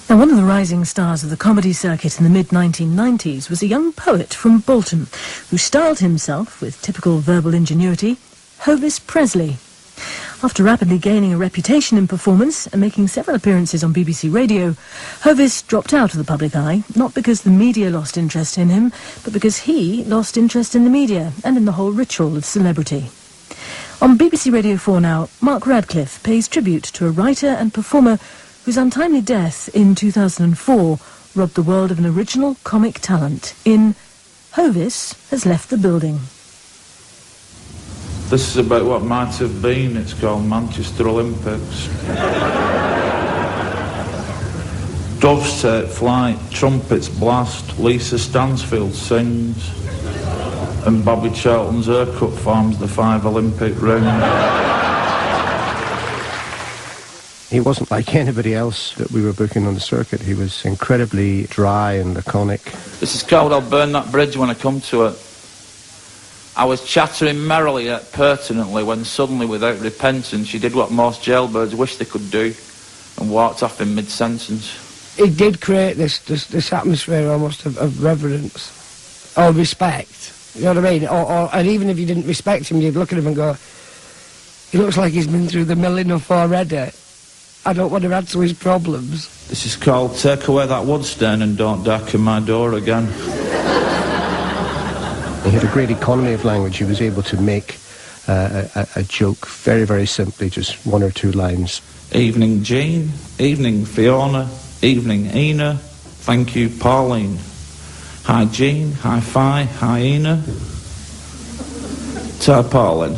Now, one of the rising stars of the comedy circuit in the mid-1990s was a young poet from Bolton who styled himself, with typical verbal ingenuity, Hovis Presley. After rapidly gaining a reputation in performance and making several appearances on BBC Radio, Hovis dropped out of the public eye, not because the media lost interest in him, but because he lost interest in the media and in the whole ritual of celebrity. On BBC Radio 4 now, Mark Radcliffe pays tribute to a writer and performer whose untimely death in 2004 robbed the world of an original comic talent in Hovis Has Left the Building. This is about what might have been. It's called Manchester Olympics. Doves take flight, trumpets blast, Lisa Stansfield sings, and Bobby Charlton's haircut forms the 5 Olympic rings. He wasn't like anybody else that we were booking on the circuit. He was incredibly dry and laconic. This is called I'll Burn That Bridge When I Come to It. I was chattering merrily yet pertinently when suddenly, without repentance, she did what most jailbirds wish they could do and walked off in mid-sentence. It did create this atmosphere almost of reverence or respect. You know what I mean? And even if you didn't respect him, you'd look at him and go, he looks like he's been through the mill enough already. I don't want to add to his problems. This is called Take Away That Wood Stain and Don't Darken My Door Again. He had a great economy of language. He was able to make a joke very, very simply, just 1 or 2 lines. Evening, Jean. Evening, Fiona. Evening, Ina. Thank you, Pauline. Hi, Jean. Hi, Fi. Hi, Ina. Pauline.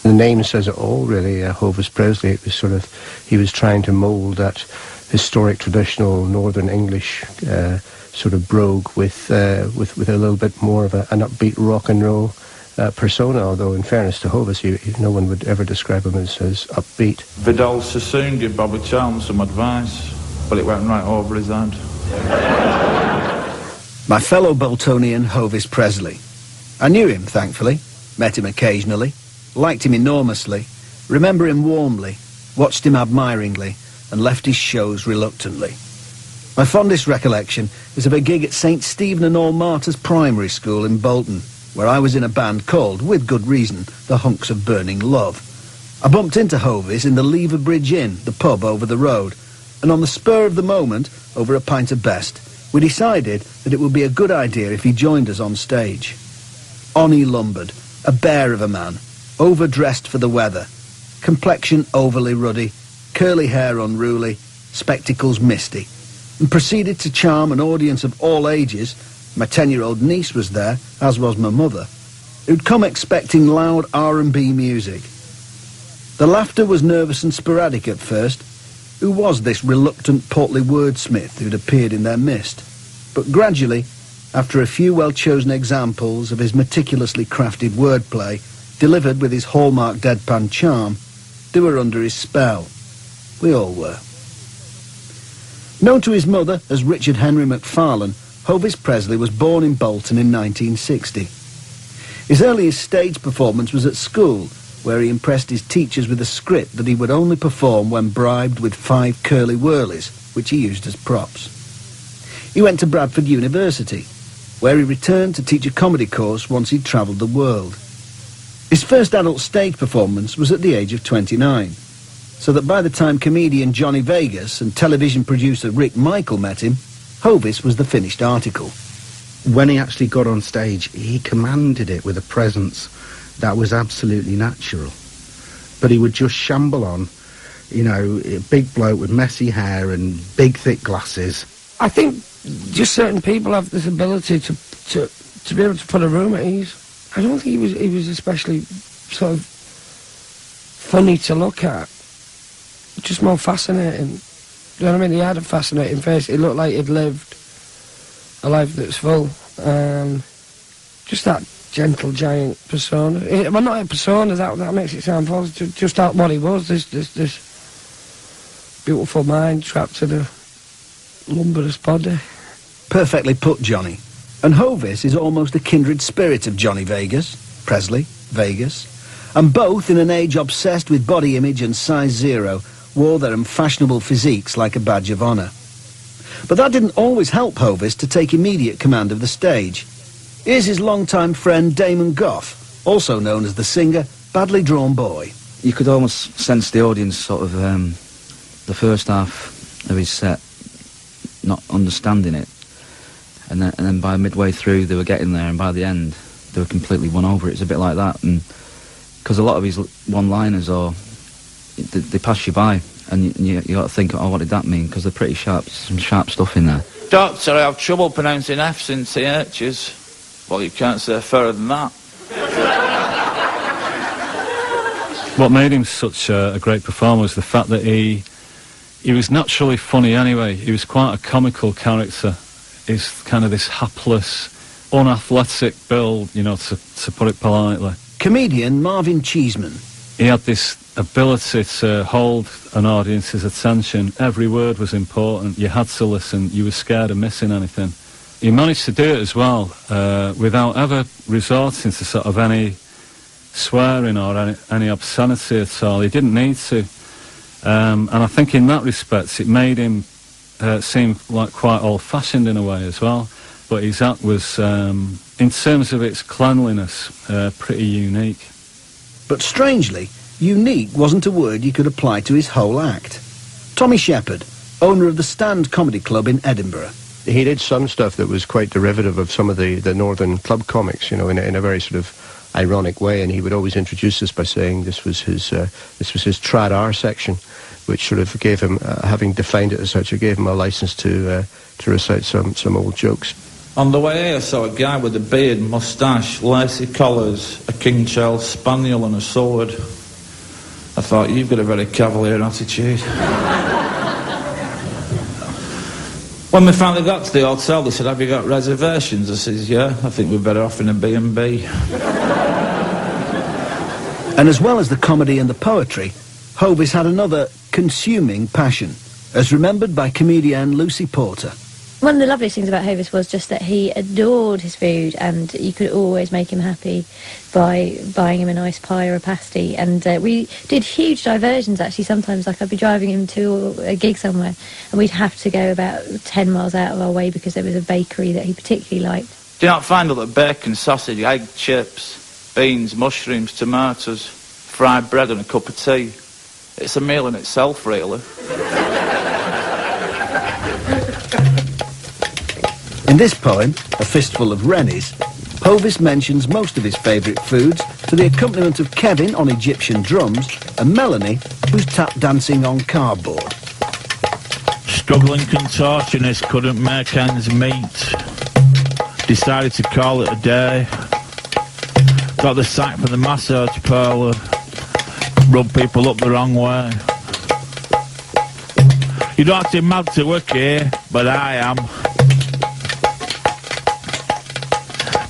The name says it all, really. Hovis Presley. It was sort of, he was trying to mould that historic, traditional Northern English sort of brogue with a little bit more of an upbeat rock and roll persona. Although, in fairness to Hovis, no one would ever describe him as upbeat. Vidal Sassoon gave Bobby Charlton some advice, but it went right over his head. My fellow Boltonian, Hovis Presley. I knew him, thankfully, met him occasionally, liked him enormously, remember him warmly, watched him admiringly, and left his shows reluctantly. My fondest recollection is of a gig at St. Stephen and All Martyrs Primary School in Bolton, where I was in a band called, with good reason, the Hunks of Burning Love. I bumped into Hovis in the Lever Bridge Inn, the pub over the road, and on the spur of the moment, over a pint of best, we decided that it would be a good idea if he joined us on stage. On he lumbered, a bear of a man, overdressed for the weather, complexion overly ruddy, curly hair unruly, spectacles misty, and proceeded to charm an audience of all ages. My 10-year-old niece was there, as was my mother, who'd come expecting loud R&B music. The laughter was nervous and sporadic at first. Who was this reluctant, portly wordsmith who'd appeared in their midst? But gradually, after a few well-chosen examples of his meticulously crafted wordplay, delivered with his hallmark deadpan charm, they were under his spell. We all were. Known to his mother as Richard Henry Macfarlane, Hovis Presley was born in Bolton in 1960. His earliest stage performance was at school, where he impressed his teachers with a script that he would only perform when bribed with 5 curly whirlies, which he used as props. He went to Bradford University, where he returned to teach a comedy course once he'd travelled the world. His first adult stage performance was at the age of 29, so that by the time comedian Johnny Vegas and television producer Rick Michael met him, Hovis was the finished article. When he actually got on stage, he commanded it with a presence that was absolutely natural. But he would just shamble on, you know, a big bloke with messy hair and big thick glasses. I think just certain people have this ability to be able to put a room at ease. I don't think he was especially sort of funny to look at. Just more fascinating. You know what I mean? He had a fascinating face. It looked like he'd lived a life that's full. Just that gentle giant persona. Well, not a persona, that makes it sound false. Just that what he was, this beautiful mind trapped in a lumberous body. Perfectly put, Johnny. And Hovis is almost a kindred spirit of Johnny Presley, Vegas, and both, in an age obsessed with body image and size zero, wore their unfashionable physiques like a badge of honour. But that didn't always help Hovis to take immediate command of the stage. Here's his longtime friend Damon Gough, also known as the singer Badly Drawn Boy. You could almost sense the audience sort of, the first half of his set, not understanding it. And then by midway through they were getting there, and by the end they were completely won over. It's a bit like that, and because a lot of his one-liners they pass you by, and you got to think, oh, what did that mean? Because they're pretty sharp, some sharp stuff in there. Doctor, I have trouble pronouncing F's and TH's. Well, you can't say further than that. What made him such a great performer was the fact that he was naturally funny anyway. He was quite a comical character. He's kind of this hapless, unathletic build, you know, to put it politely. Comedian Marvin Cheeseman. He had this ability to hold an audience's attention. Every word was important. You had to listen. You were scared of missing anything. He managed to do it as well, without ever resorting to sort of any swearing or any obscenity at all. He didn't need to. And I think in that respect it made him seem like quite old-fashioned in a way as well. But his act was, in terms of its cleanliness, pretty unique. But strangely, unique wasn't a word you could apply to his whole act. Tommy Shepherd, owner of the Stand Comedy Club in Edinburgh. He did some stuff that was quite derivative of some of the northern club comics, you know, in a very sort of ironic way, and he would always introduce us by saying this was his trad R section, which sort of gave him, having defined it as such, it gave him a license to recite some old jokes. On the way here, I saw a guy with a beard, moustache, lacy collars, a King Charles Spaniel and a sword. I thought, you've got a very cavalier attitude. When we finally got to the hotel, they said, have you got reservations? I says, yeah, I think we're better off in a B&B. And as well as the comedy and the poetry, Hovis had another consuming passion, as remembered by comedian Lucy Porter. One of the loveliest things about Hovis was just that he adored his food, and you could always make him happy by buying him a nice pie or a pasty. And we did huge diversions, actually. Sometimes, like, I'd be driving him to a gig somewhere, and we'd have to go about 10 miles out of our way because there was a bakery that he particularly liked. Do you not find out that bacon, sausage, egg, chips, beans, mushrooms, tomatoes, fried bread and a cup of tea, it's a meal in itself, really? In this poem, A Fistful of Rennies, Hovis mentions most of his favourite foods to the accompaniment of Kevin on Egyptian drums and Melanie, who's tap dancing on cardboard. Struggling contortionist couldn't make ends meet. Decided to call it a day. Got the sack from the massage parlour. Rub people up the wrong way. You don't have to be mad to work here, but I am.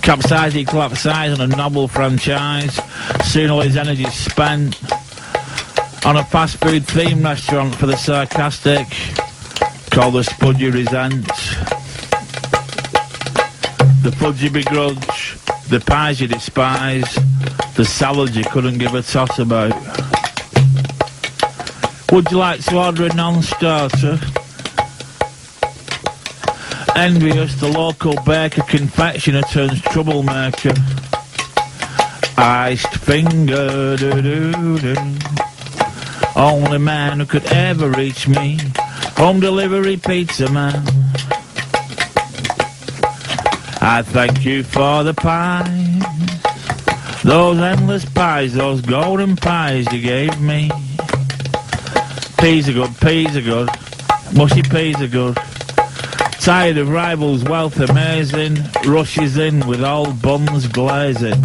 Capsizing, collapsizing a novel franchise. Soon all his energy's spent on a fast food themed restaurant for the sarcastic, called the Spud You Resent. The fudge you begrudge, the pies you despise, the salad you couldn't give a toss about. Would you like to order a non-starter? Envious, the local baker confectioner turns troublemaker. Iced finger, do-do-do. Only man who could ever reach me. Home delivery pizza man. I thank you for the pies. Those endless pies, those golden pies you gave me. Peas are good, peas are good. Mushy peas are good. Tired of rivals' wealth amazing, rushes in with old buns glazing.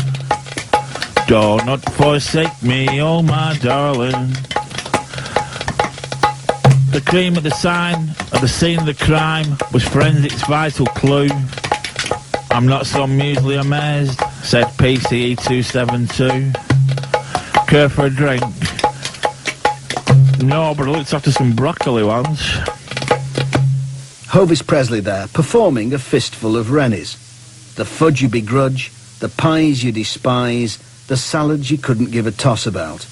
Do not forsake me, oh my darling. The cream at the sign, at the scene of the crime, was forensic's vital clue. I'm not so muesli amazed, said PCE 272. Care for a drink? No, but I looked after some broccoli once. Hovis Presley there, performing A Fistful of Rennies. The fudge you begrudge, the pies you despise, the salads you couldn't give a toss about.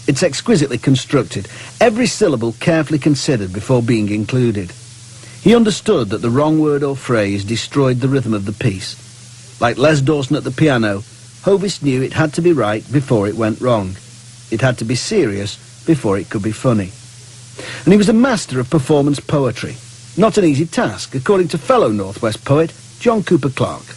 It's exquisitely constructed, every syllable carefully considered before being included. He understood that the wrong word or phrase destroyed the rhythm of the piece. Like Les Dawson at the piano, Hovis knew it had to be right before it went wrong. It had to be serious before it could be funny. And he was a master of performance poetry. Not an easy task, according to fellow Northwest poet John Cooper Clarke.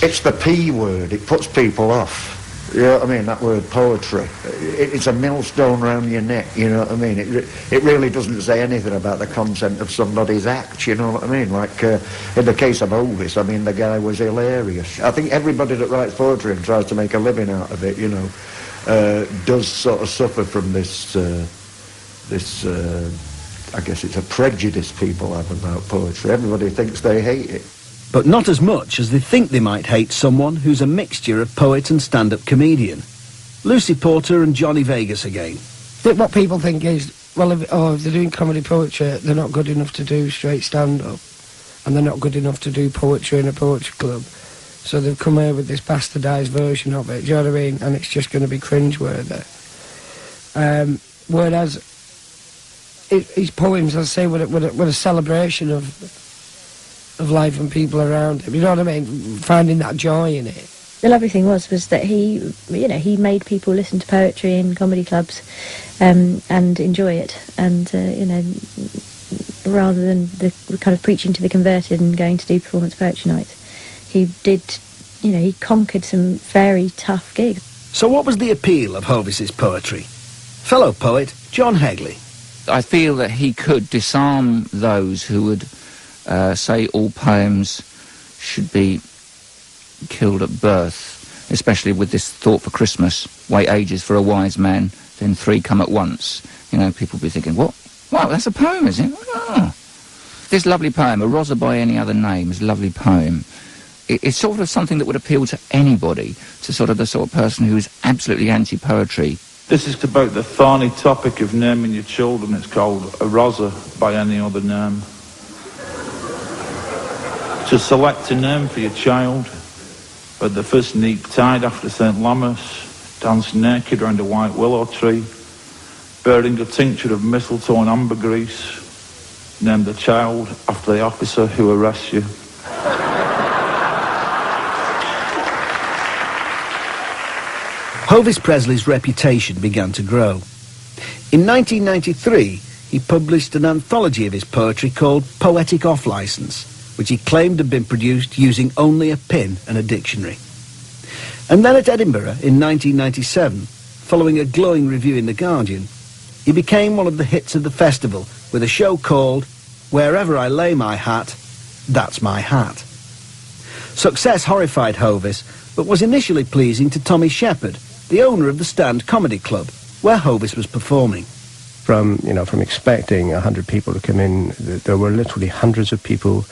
It's the P word, it puts people off. You know what I mean, that word poetry. It's a millstone round your neck, you know what I mean? It really doesn't say anything about the content of somebody's act, you know what I mean? Like, in the case of Hovis, I mean, the guy was hilarious. I think everybody that writes poetry and tries to make a living out of it, you know, does sort of suffer from this, I guess it's a prejudice people have about poetry. Everybody thinks they hate it. But not as much as they think they might hate someone who's a mixture of poet and stand-up comedian. Lucy Porter and Johnny Vegas again. What people think is, well, if they're doing comedy poetry, they're not good enough to do straight stand-up, and they're not good enough to do poetry in a poetry club. So they've come here with this bastardised version of it, do you know what I mean? And it's just going to be cringeworthy. Whereas his poems, I say, were a celebration of life and people around him, you know what I mean? Finding that joy in it. The lovely thing was that he made people listen to poetry in comedy clubs and enjoy it. And, rather than the kind of preaching to the converted and going to do performance poetry nights, he conquered some very tough gigs. So what was the appeal of Hovis's poetry? Fellow poet John Hegley. I feel that he could disarm those who would say all poems should be killed at birth, especially with this thought for Christmas, wait ages for a wise man, then three come at once. You know, people will be thinking, what? Wow, that's a poem, is it? Oh. This lovely poem, A Rosa by Any Other Name, is a lovely poem. It's sort of something that would appeal to anybody, to sort of the sort of person who is absolutely anti-poetry. This is about the thorny topic of naming your children. It's called A Rosa by Any Other Name. To select a name for your child, at the first neap tide after St. Lammas, dance naked round a white willow tree, bearing a tincture of mistletoe and ambergris, name the child after the officer who arrests you. Hovis Presley's reputation began to grow. In 1993, he published an anthology of his poetry called Poetic Off-Licence, which he claimed had been produced using only a pen and a dictionary. And then at Edinburgh in 1997, following a glowing review in The Guardian, he became one of the hits of the festival with a show called Wherever I Lay My Hat, That's My Hat. Success horrified Hovis, but was initially pleasing to Tommy Shepherd, the owner of the Stand Comedy Club, where Hovis was performing. From expecting 100 people to come in, there were literally hundreds of people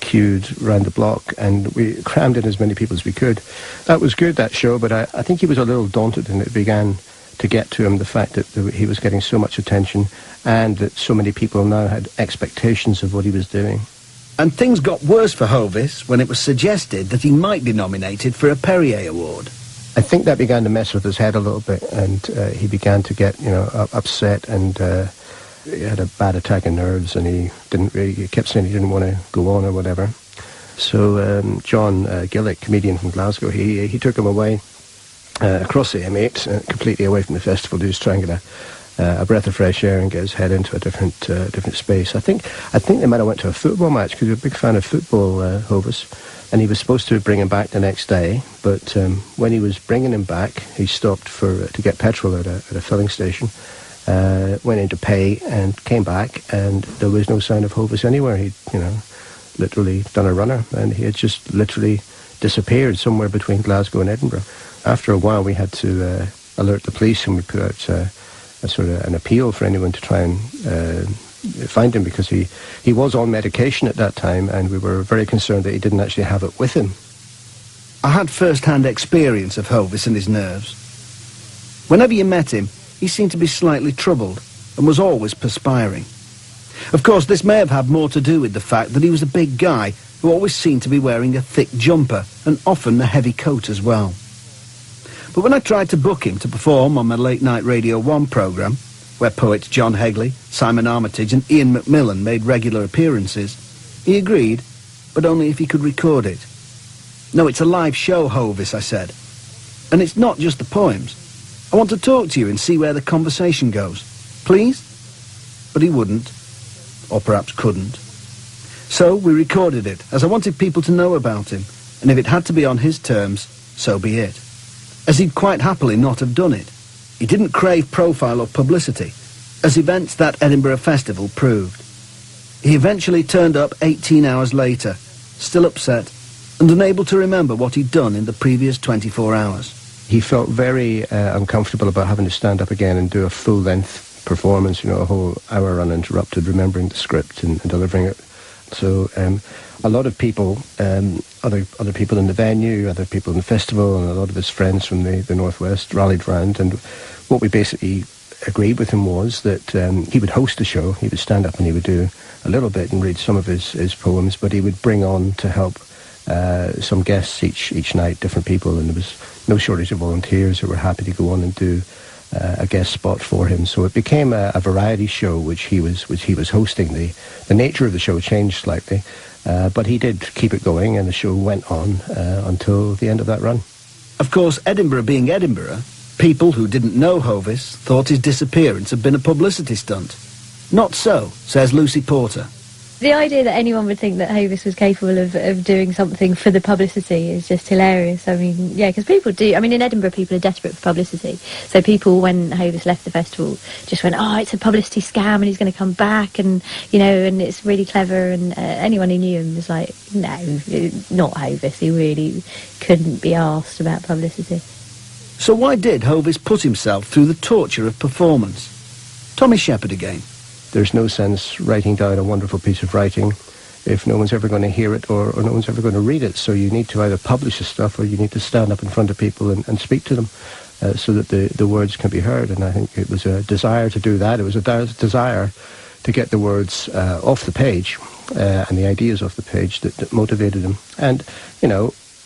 queued round the block, and we crammed in as many people as we could. That was good, that show, but I think he was a little daunted, and it began to get to him the fact that he was getting so much attention and that so many people now had expectations of what he was doing. And things got worse for Hovis when it was suggested that he might be nominated for a Perrier Award. I think that began to mess with his head a little bit, and he began to get, upset, and he had a bad attack of nerves, and he kept saying he didn't want to go on or whatever. So John Gillick, comedian from Glasgow, he took him away across the M8, completely away from the festival, to just try and get a breath of fresh air and get his head into a different space. I think they might have went to a football match, because he was a big fan of football, Hovis. And he was supposed to bring him back the next day, but when he was bringing him back, he stopped to get petrol at a filling station, went in to pay, and came back, and there was no sign of Hovis anywhere. He'd, literally done a runner, and he had just literally disappeared somewhere between Glasgow and Edinburgh. After a while, we had to alert the police, and we put out a sort of an appeal for anyone to try and find him, because he was on medication at that time, and we were very concerned that he didn't actually have it with him. I had first-hand experience of Hovis and his nerves. Whenever you met him, he seemed to be slightly troubled and was always perspiring. Of course, this may have had more to do with the fact that he was a big guy who always seemed to be wearing a thick jumper and often a heavy coat as well. But when I tried to book him to perform on my late-night Radio 1 programme, where poets John Hegley, Simon Armitage and Ian Macmillan made regular appearances, he agreed, but only if he could record it. No, it's a live show, Hovis, I said. And it's not just the poems. I want to talk to you and see where the conversation goes. Please? But he wouldn't. Or perhaps couldn't. So we recorded it, as I wanted people to know about him, and if it had to be on his terms, so be it. As he'd quite happily not have done it. He didn't crave profile or publicity, as events that Edinburgh Festival proved. He eventually turned up 18 hours later, still upset, and unable to remember what he'd done in the previous 24 hours. He felt very uncomfortable about having to stand up again and do a full-length performance, a whole hour uninterrupted, remembering the script and delivering it. So a lot of people, other people in the venue, other people in the festival, and a lot of his friends from the Northwest rallied round, and what we basically agreed with him was that he would host the show. He would stand up and he would do a little bit and read some of his poems, but he would bring on to help some guests each night, different people, and there was no shortage of volunteers who were happy to go on and do a guest spot for him. So it became a variety show which he was hosting. The nature of the show changed slightly, but he did keep it going, and the show went on until the end of that run. Of course, Edinburgh being Edinburgh, people who didn't know Hovis thought his disappearance had been a publicity stunt. Not so, says Lucy Porter. The idea that anyone would think that Hovis was capable of doing something for the publicity is just hilarious. I mean, yeah, because people do. I mean, in Edinburgh, people are desperate for publicity. So people, when Hovis left the festival, just went, oh, it's a publicity scam and he's going to come back and, and it's really clever. And anyone who knew him was like, no, not Hovis. He really couldn't be asked about publicity. So why did Hovis put himself through the torture of performance? Tommy Shepherd again. There's no sense writing down a wonderful piece of writing if no one's ever going to hear it or no one's ever going to read it. So you need to either publish the stuff or you need to stand up in front of people and speak to them so that the words can be heard. And I think it was a desire to do that. It was a desire to get the words off the page and the ideas off the page that motivated him. And,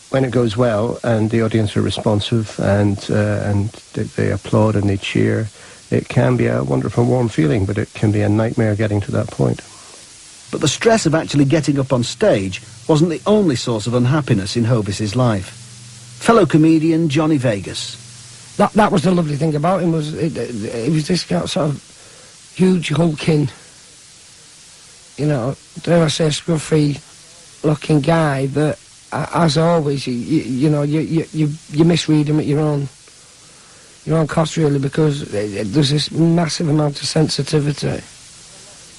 when it goes well and the audience are responsive and they applaud and they cheer, it can be a wonderful, warm feeling, but it can be a nightmare getting to that point. But the stress of actually getting up on stage wasn't the only source of unhappiness in Hovis's life. Fellow comedian Johnny Vegas. That was the lovely thing about him, was it was this sort of huge, hulking, dare I say, scruffy-looking guy that, as always, you misread him at your own cost, really, because there's this massive amount of sensitivity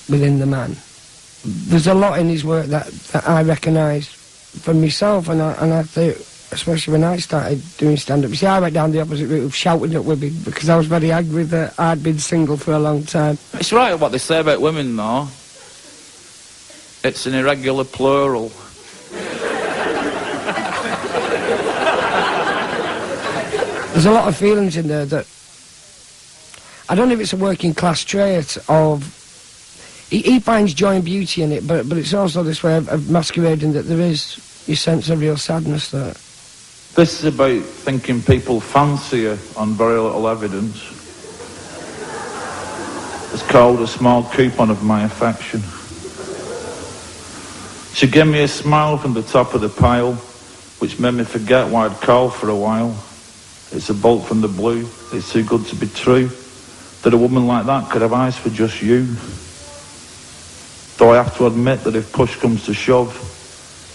within the man. There's a lot in his work that I recognised for myself, and I think, especially when I started doing stand-up, you see, I went down the opposite route of shouting at women because I was very angry that I'd been single for a long time. It's right what they say about women, though. It's an irregular plural. There's a lot of feelings in there that I don't know if it's a working class trait of he finds joy and beauty in it, but it's also this way of masquerading that there is your sense of real sadness there. This is about thinking people fancy you on very little evidence. It's called a small coupon of my affection. She gave me a smile from the top of the pile, which made me forget why I'd called for a while. It's a bolt from the blue. It's too good to be true that a woman like that could have eyes for just you. Though I have to admit that if push comes to shove,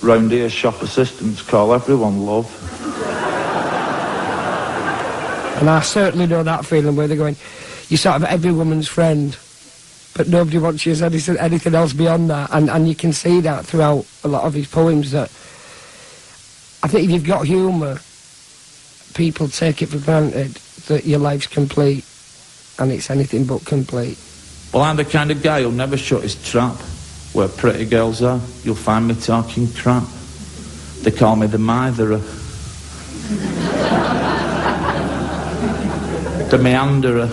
round here shop assistants call everyone love. And I certainly know that feeling where they're going, you're sort of every woman's friend, but nobody wants you as anything else beyond that. And you can see that throughout a lot of his poems, that I think if you've got humour, people take it for granted that your life's complete, and it's anything but complete. Well, I'm the kind of guy who'll never shut his trap. Where pretty girls are, you'll find me talking crap. They call me the mitherer. The meanderer.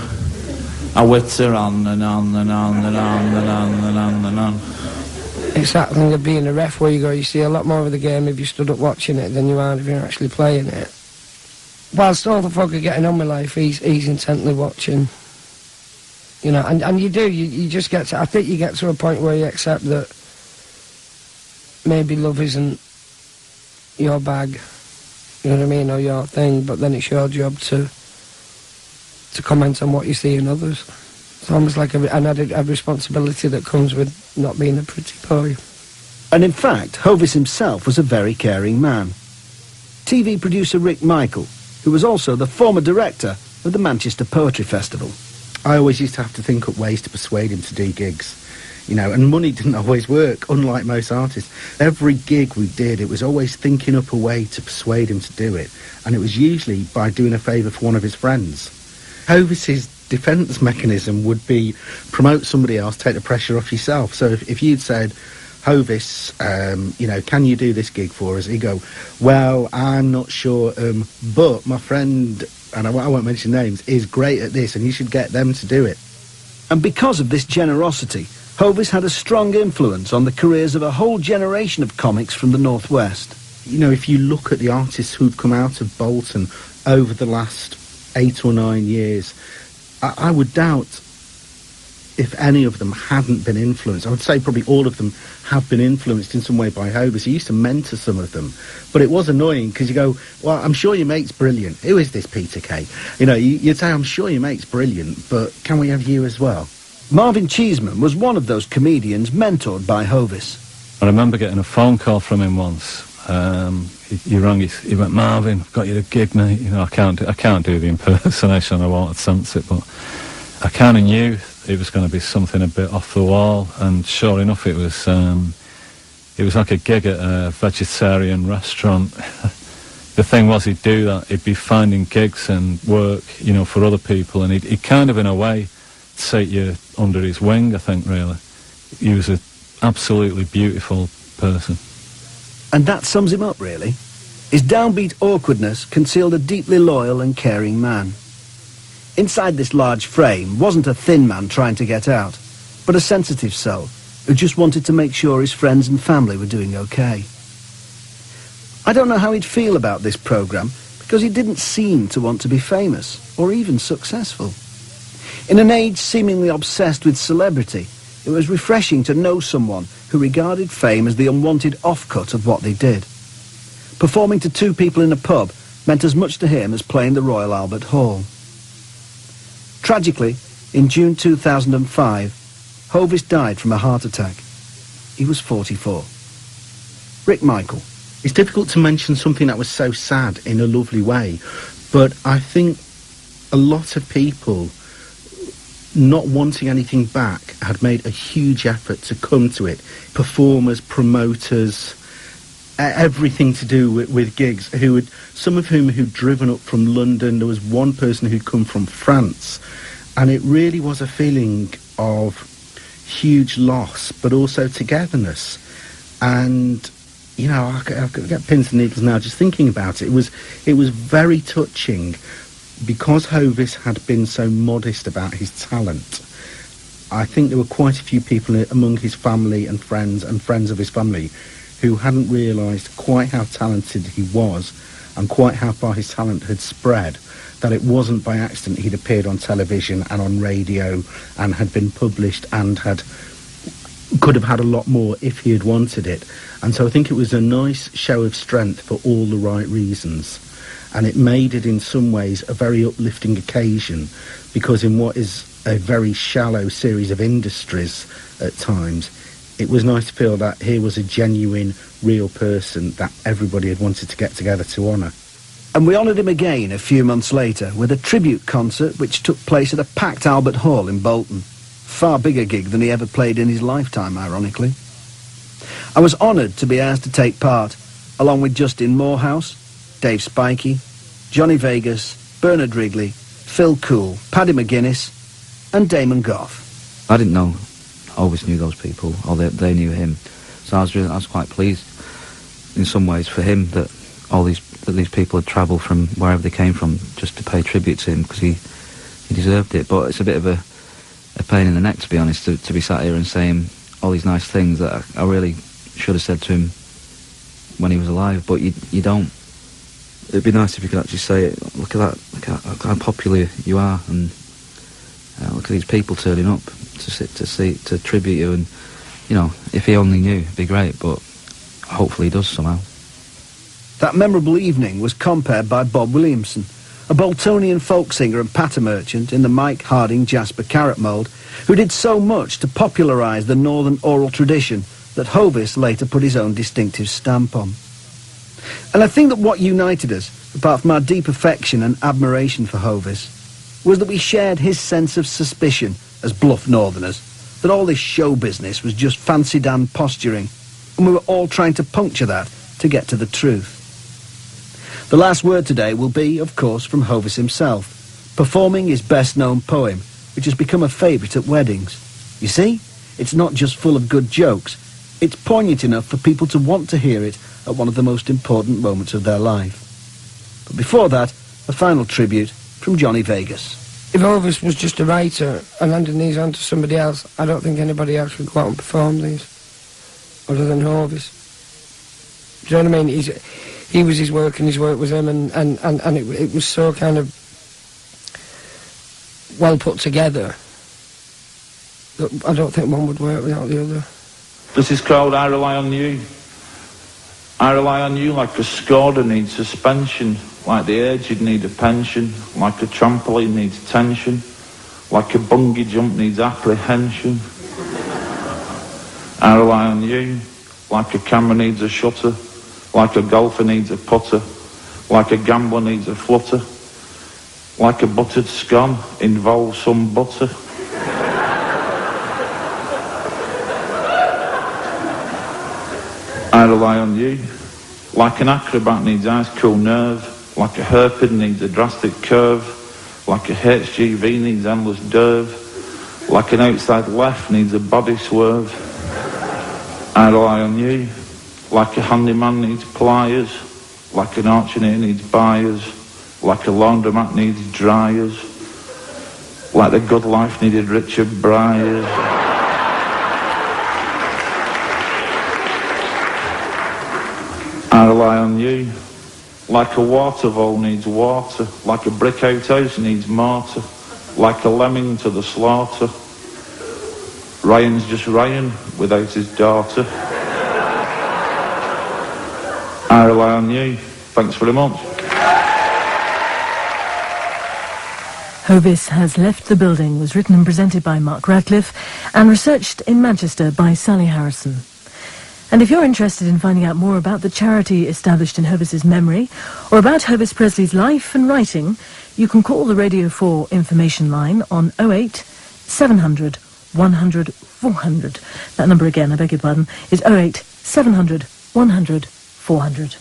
I witter on and on and on and on and on and on and on. It's that thing of being a ref where you see a lot more of the game if you stood up watching it than you are if you're actually playing it. whilst all the folk are getting on with life, he's intently watching. You know, and you do, you just get to, I think you get to a point where you accept that maybe love isn't your bag, you know what I mean, or your thing, but then it's your job to comment on what you see in others. It's almost like a responsibility that comes with not being a pretty boy. And in fact, Hovis himself was a very caring man. TV producer Rick Michael, who was also the former director of the Manchester Poetry Festival. I always used to have to think up ways to persuade him to do gigs, you know, and money didn't always work, unlike most artists. Every gig we did, it was always thinking up a way to persuade him to do it, and it was usually by doing a favour for one of his friends. Hovis's defence mechanism would be promote somebody else, take the pressure off yourself. So if you'd said, Hovis, you know, can you do this gig for us? He'd go, well, I'm not sure, but my friend, and I won't mention names, is great at this, and you should get them to do it. And because of this generosity, Hovis had a strong influence on the careers of a whole generation of comics from the Northwest. You know, if you look at the artists who've come out of Bolton over the last 8 or 9 years, I would doubt if any of them hadn't been influenced. I would say probably all of them have been influenced in some way by Hovis. He used to mentor some of them, but it was annoying because you go, well, I'm sure your mate's brilliant. Who is this Peter Kay? You know, you'd say, I'm sure your mate's brilliant, but can we have you as well? Marvin Cheeseman was one of those comedians mentored by Hovis. I remember getting a phone call from him once. He rang, he went, Marvin, I've got you a gig, mate. You know, I can't do the impersonation, I won't attempt it, but I kind of knew it was going to be something a bit off the wall, and sure enough, it was like a gig at a vegetarian restaurant. The thing was, he'd do that, he'd be finding gigs and work, you know, for other people, and he'd kind of, in a way, take you under his wing, I think, really. He was an absolutely beautiful person. And that sums him up, really. His downbeat awkwardness concealed a deeply loyal and caring man. Inside this large frame wasn't a thin man trying to get out, but a sensitive soul who just wanted to make sure his friends and family were doing okay. I don't know how he'd feel about this programme, because he didn't seem to want to be famous, or even successful. In an age seemingly obsessed with celebrity, it was refreshing to know someone who regarded fame as the unwanted offcut of what they did. Performing to 2 people in a pub meant as much to him as playing the Royal Albert Hall. Tragically, in June 2005, Hovis died from a heart attack. He was 44. Rick Michael. It's difficult to mention something that was so sad in a lovely way, but I think a lot of people, not wanting anything back, had made a huge effort to come to it. Performers, promoters, everything to do with gigs, some of whom who'd driven up from London. There was one person who'd come from France, and it really was a feeling of huge loss, but also togetherness. And, you know, I've got to get pins and needles now just thinking about it. It was very touching, because Hovis had been so modest about his talent. I think there were quite a few people among his family and friends of his family who hadn't realised quite how talented he was and quite how far his talent had spread, that it wasn't by accident he'd appeared on television and on radio and had been published and could have had a lot more if he had wanted it. And so I think it was a nice show of strength for all the right reasons. And it made it in some ways a very uplifting occasion, because in what is a very shallow series of industries at times, it was nice to feel that here was a genuine, real person that everybody had wanted to get together to honour. And we honoured him again a few months later with a tribute concert which took place at a packed Albert Hall in Bolton. Far bigger gig than he ever played in his lifetime, ironically. I was honoured to be asked to take part, along with Justin Morehouse, Dave Spikey, Johnny Vegas, Bernard Wrigley, Phil Cool, Paddy McGuinness and Damon Gough. I didn't know, I always knew those people, or they knew him. So I was quite pleased in some ways for him that these people had travelled from wherever they came from just to pay tribute to him, because he deserved it. But it's a bit of a pain in the neck, to be honest, to be sat here and saying all these nice things that I really should have said to him when he was alive, but you don't. it'd be nice if you could actually say it. Look at that, look at how popular you are, and look at these people turning up to tribute you, and you know, if he only knew, it'd be great, but hopefully he does somehow. That memorable evening was compared by Bob Williamson, a Boltonian folk singer and patter merchant in the Mike Harding Jasper Carrot mould, who did so much to popularise the northern oral tradition that Hovis later put his own distinctive stamp on. And I think that what united us, apart from our deep affection and admiration for Hovis, was that we shared his sense of suspicion as bluff northerners, that all this show business was just fancy Dan posturing, and we were all trying to puncture that to get to the truth. The last word today will be, of course, from Hovis himself, performing his best-known poem, which has become a favourite at weddings. You see, it's not just full of good jokes, it's poignant enough for people to want to hear it at one of the most important moments of their life. But before that, a final tribute from Johnny Vegas. If Hovis was just a writer and handing these on to somebody else, I don't think anybody else would go out and perform these, other than Hovis. Do you know what I mean? He was his work and his work was him, and it was so kind of well put together that I don't think one would work without the other. This is called I Rely on You. I rely on you like a scorder needs suspension, like the aged need a pension, like a trampoline needs tension, like a bungee jump needs apprehension. I rely on you like a camera needs a shutter, like a golfer needs a putter, like a gambler needs a flutter, like a buttered scone involves some butter. I rely on you like an acrobat needs ice cool nerve, like a hairpin needs a drastic curve, like a HGV needs endless derve, like an outside left needs a body swerve. I rely on you like a handyman needs pliers, like an auctioneer needs buyers, like a laundromat needs dryers, like the good life needed Richard Bryars. I rely on you like a water vole needs water, like a brick outhouse needs mortar, like a lemming to the slaughter. Ryan's just Ryan without his daughter. I rely on you. Thanks very much. Hovis Has Left the Building was written and presented by Mark Radcliffe and researched in Manchester by Sally Harrison. And if you're interested in finding out more about the charity established in Hovis's memory, or about Hovis Presley's life and writing, you can call the Radio 4 information line on 08 700 100 400. That number again, I beg your pardon, is 08 700 100 400.